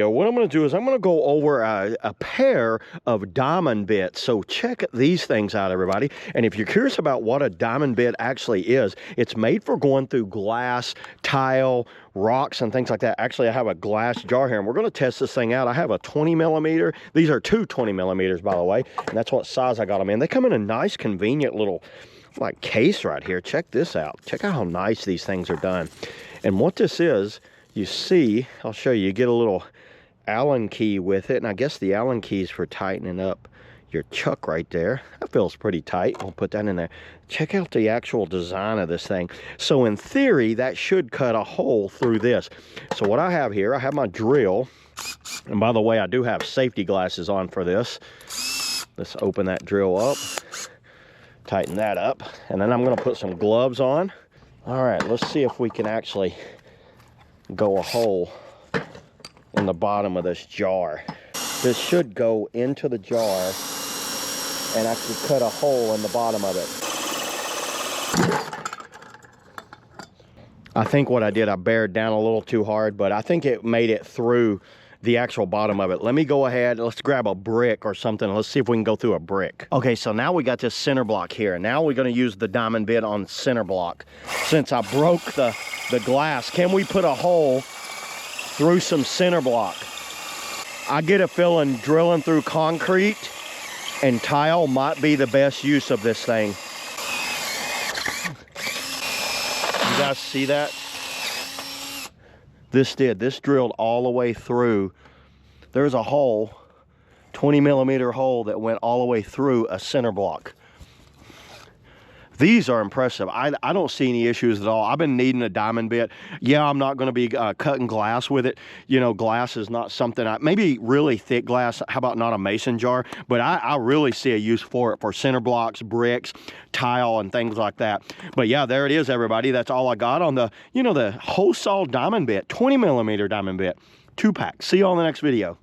What I'm going to do is I'm going to go over a pair of diamond bits. So check these things out, everybody. And if you're curious about what a diamond bit actually is, it's made for going through glass, tile, rocks, and things like that. Actually, I have a glass jar here, and we're going to test this thing out. I have a 20 millimeter. These are two 20 millimeters, by the way, and that's what size I got them in. They come in a nice, convenient little like case right here. Check this out. Check out how nice these things are done. And what this is, you see, I'll show you. You get a little Allen key with it, and I guess the Allen key is for tightening up your chuck right there. That feels pretty tight. We'll put that in there. Check out the actual design of this thing. So in theory, that should cut a hole through this. So what I have here, I have my drill, and by the way, I do have safety glasses on for this. Let's open that drill up, tighten that up, and then I'm going to put some gloves on. All right, let's see if we can actually go a hole in the bottom of this jar. This should go into the jar and actually cut a hole in the bottom of it. I think what I did, I bared down a little too hard, but I think it made it through the actual bottom of it. Let me go ahead, let's grab a brick or something. Let's see if we can go through a brick. Okay, so now we got this center block here. Now we're gonna use the diamond bit on the center block. Since I broke the glass, can we put a hole through some center block? I get a feeling drilling through concrete and tile might be the best use of this thing. You guys see that? This drilled all the way through. There's a hole, 20 millimeter hole that went all the way through a center block. These are impressive. I don't see any issues at all. I've been needing a diamond bit. Yeah, I'm not going to be cutting glass with it. You know, glass is not something, maybe really thick glass. How about not a mason jar? But I really see a use for it for center blocks, bricks, tile, and things like that. But yeah, there it is, everybody. That's all I got on the, the whole saw diamond bit, 20 millimeter diamond bit, 2-pack. See you on the next video.